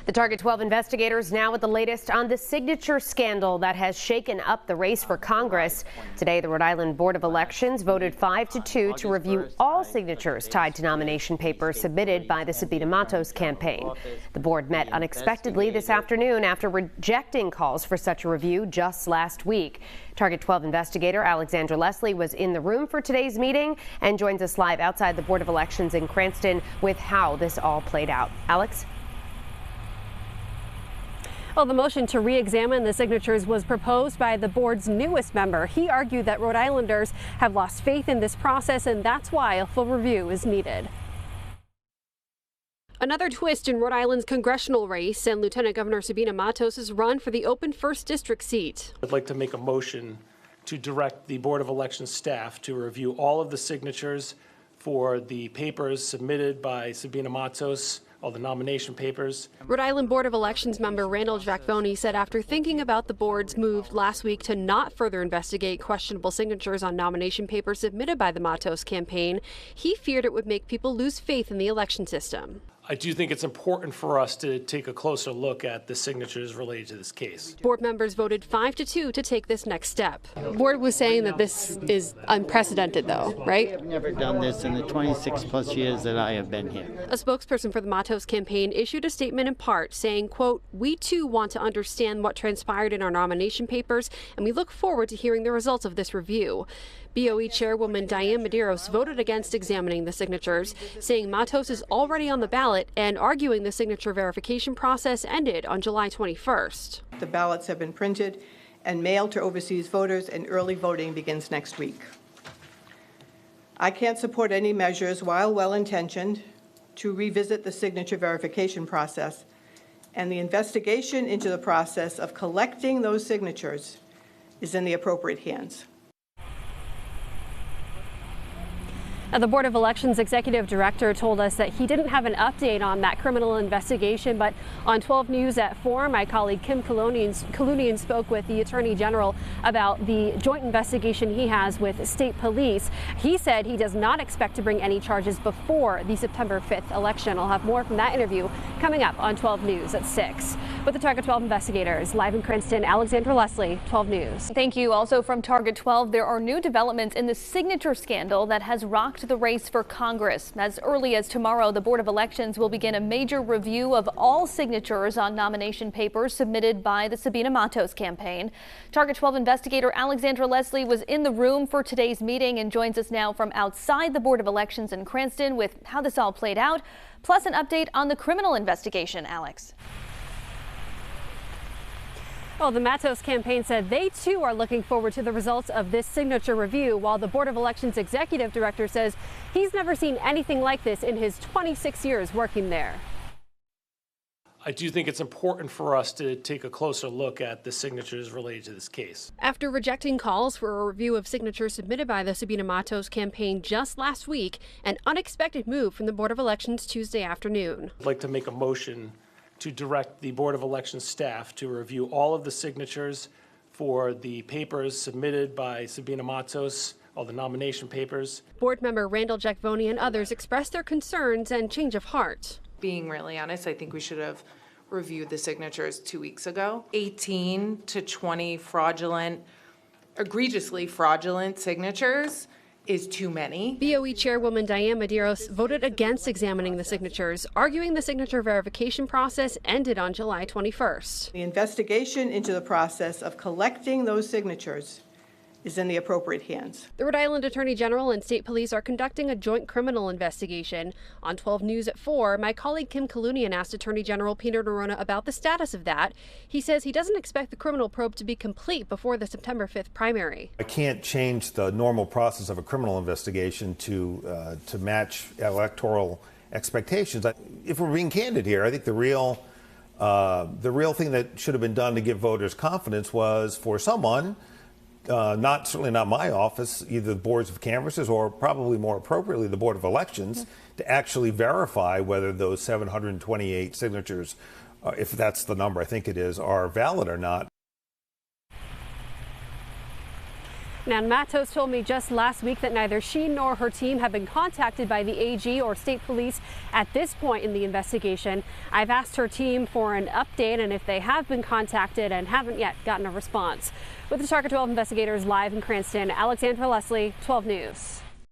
The Target 12 investigators now with the latest on the signature scandal that has shaken up the race for Congress. Today, the Rhode Island Board of Elections voted 5-2 to review all signatures tied to nomination papers submitted by the Sabina Matos campaign. The board met unexpectedly this afternoon after rejecting calls for such a review just last week. Target 12 investigator Alexandra Leslie was in the room for today's meeting and joins us live outside the Board of Elections in Cranston with how this all played out. Alex? Well, the motion to re-examine the signatures was proposed by the board's newest member. He argued that Rhode Islanders have lost faith in this process, and that's why a full review is needed. Another twist in Rhode Island's congressional race, and Lieutenant Governor Sabina Matos is run for the open 1st District seat. I'd like to make a motion to direct the Board of Elections staff to review all of the signatures for the papers submitted by Sabina Matos, all the nomination papers. Rhode Island Board of Elections member Randall Jackboni said after thinking about the board's move last week to not further investigate questionable signatures on nomination papers submitted by the Matos campaign, he feared it would make people lose faith in the election system. I do think it's important for us to take a closer look at the signatures related to this case. Board members voted 5-2 to take this next step. The board was saying that this is unprecedented, though, right? I've never done this in the 26 plus years that I have been here. A spokesperson for the Matos campaign issued a statement in part saying, quote, "We too want to understand what transpired in our nomination papers, and we look forward to hearing the results of this review." BOE Chairwoman Diane Medeiros voted against examining the signatures, saying Matos is already on the ballot and arguing the signature verification process ended on July 21st. The ballots have been printed and mailed to overseas voters, and early voting begins next week. I can't support any measures, while well-intentioned, to revisit the signature verification process, and the investigation into the process of collecting those signatures is in the appropriate hands. The Board of Elections Executive Director told us that he didn't have an update on that criminal investigation, but on 12 News at 4, my colleague Kim Kalunian spoke with the Attorney General about the joint investigation he has with state police. He said he does not expect to bring any charges before the September 5th election. I'll have more from that interview coming up on 12 News at 6. With the Target 12 investigators, live in Cranston, Alexandra Leslie, 12 News. Thank you. Also from Target 12, there are new developments in the signature scandal that has rocked the race for Congress. As early as tomorrow, the Board of Elections will begin a major review of all signatures on nomination papers submitted by the Sabina Matos campaign. Target 12 investigator Alexandra Leslie was in the room for today's meeting and joins us now from outside the Board of Elections in Cranston with how this all played out, plus an update on the criminal investigation. Alex. Well, the Matos campaign said they too are looking forward to the results of this signature review, while the Board of Elections Executive Director says he's never seen anything like this in his 26 years working there. I do think it's important for us to take a closer look at the signatures related to this case. After rejecting calls for a review of signatures submitted by the Sabina Matos campaign just last week, an unexpected move from the Board of Elections Tuesday afternoon. I'd like to make a motion to direct the Board of Elections staff to review all of the signatures for the papers submitted by Sabina Matos, all the nomination papers. Board member Randall Jackboni and others expressed their concerns and change of heart. Being really honest, I think we should have reviewed the signatures 2 weeks ago. 18 to 20 fraudulent, egregiously fraudulent signatures is too many. BOE Chairwoman Diane Medeiros voted against examining the signatures, arguing the signature verification process ended on July 21st. The investigation into the process of collecting those signatures is in the appropriate hands. The Rhode Island Attorney General and state police are conducting a joint criminal investigation. On 12 News at 4, my colleague Kim Kalunian asked Attorney General Peter Neronha about the status of that. He says he doesn't expect the criminal probe to be complete before the September 5th primary. I can't change the normal process of a criminal investigation to match electoral expectations. If we're being candid here, I think the real thing that should have been done to give voters confidence was for someone, certainly not my office, either the boards of canvassers or probably more appropriately the Board of Elections, to actually verify whether those 728 signatures, if that's the number I think it is, are valid or not. Now, Matos told me just last week that neither she nor her team have been contacted by the AG or state police at this point in the investigation. I've asked her team for an update and if they have been contacted and haven't yet gotten a response. With the Target 12 investigators live in Cranston, Alexandra Leslie, 12 News.